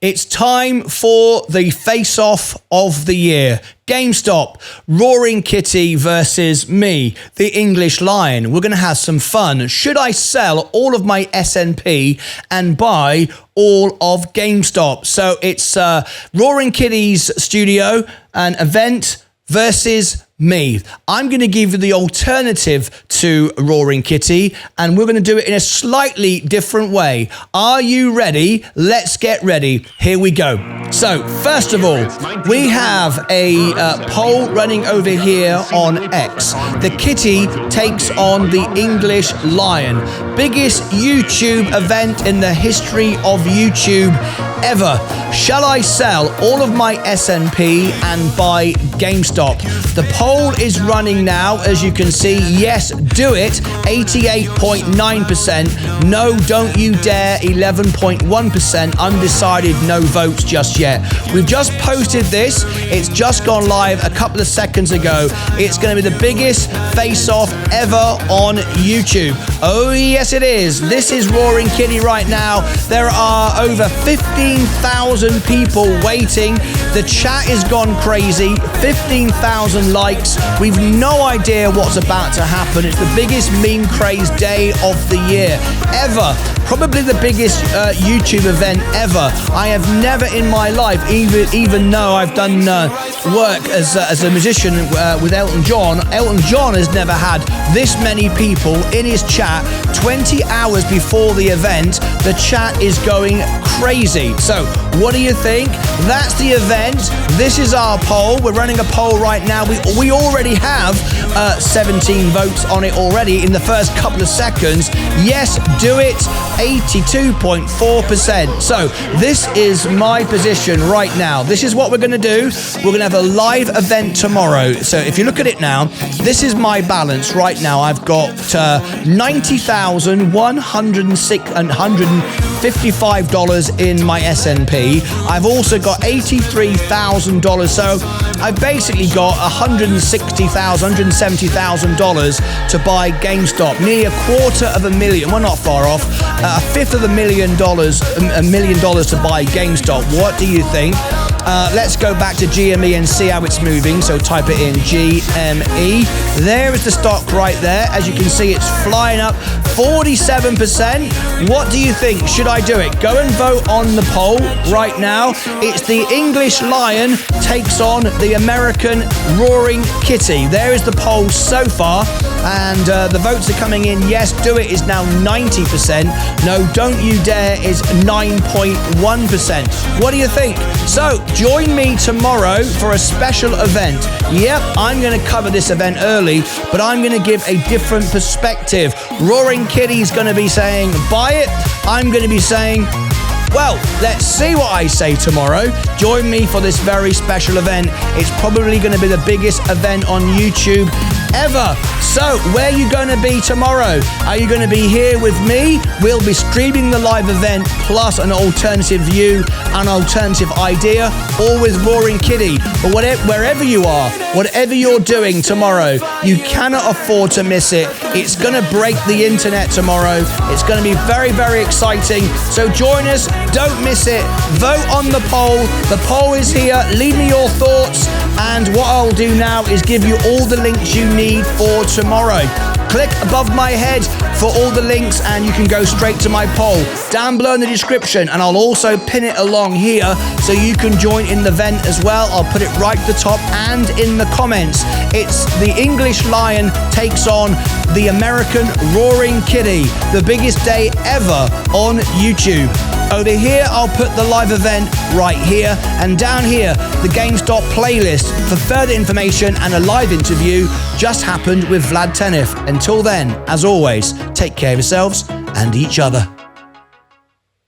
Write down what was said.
It's time for the face-off of the year. GameStop, Roaring Kitty versus me, the English Lion. We're going to have some fun. Should I sell all of my S&P and buy all of GameStop? So it's Roaring Kitty's studio, an event versus me. I'm going to give you the alternative to Roaring Kitty, and we're going to do it in a slightly different way. Are you ready? Let's get ready. Here we go. So, first of all, we have a poll running over here on X. The kitty takes on the English Lion. Biggest YouTube event in the history of YouTube ever. Shall I sell all of my S&P and buy GameStop? The poll is running now, as you can see. Yes, do it, 88.9%. No, don't you dare, 11.1%. Undecided, no votes just yet. We've just posted this. It's just gone live a couple of seconds ago. It's going to be the biggest face-off ever on YouTube. Oh, yes, it is. This is Roaring Kitty right now. There are over 15,000 people waiting. The chat has gone crazy. 15,000 likes. We've no idea what's about to happen. It's the biggest meme craze day of the year ever. Probably the biggest YouTube event ever. I have never in my life, even though I've done work as a musician with Elton John, Elton John has never had this many people in his chat 20 hours before the event. The chat is going crazy. So what do you think? That's the event. This is our poll. We're running a poll right now. We already have 17 votes on it already in the first couple of seconds. Yes, do it. 82.4%. So this is my position right now. This is what we're going to do. We're going to have a live event tomorrow. So if you look at it now, this is my balance right now. I've got $90,155 in my S&P. I've also got $83,000. So I've basically got $170,000 to buy GameStop. Nearly $250,000. We're not far off. $1 million to buy GameStop. What do you think? Let's go back to GME and see how it's moving. So type it in, GME. There is the stock right there. As you can see, it's flying up 47%. What do you think? Should I do it? Go and vote on the poll right now. It's the English Lion takes on the American Roaring Kitty. There is the poll so far. And the votes are coming in. Yes, do it is now 90%. No, don't you dare is 9.1%. What do you think? So join me tomorrow for a special event. Yep, I'm going to cover this event early, but I'm going to give a different perspective. Roaring Kitty's going to be saying, buy it. I'm going to be saying, well, let's see what I say tomorrow. Join me for this very special event. It's probably going to be the biggest event on YouTube ever. So, where are you going to be tomorrow? Are you going to be here with me? We'll be streaming the live event plus an alternative view, an alternative idea, all with Roaring Kitty. But wherever you are, whatever you're doing tomorrow, you cannot afford to miss it. It's going to break the internet tomorrow. It's going to be very, very exciting. So join us. Don't miss it. Vote on the poll. The poll is here. Leave me your thoughts. And what I'll do now is give you all the links you need for tomorrow. Click above my head for all the links and you can go straight to my poll down below in the description, and I'll also pin it along here so you can join in the event as well. I'll put it right at the top and in the comments. It's the English Lion takes on the American Roaring Kitty, the biggest day ever on YouTube. Over here, I'll put the live event right here, and down here, the GameStop playlist for further information and a live interview just happened with Vlad Tenif. Until then, as always, take care of yourselves and each other.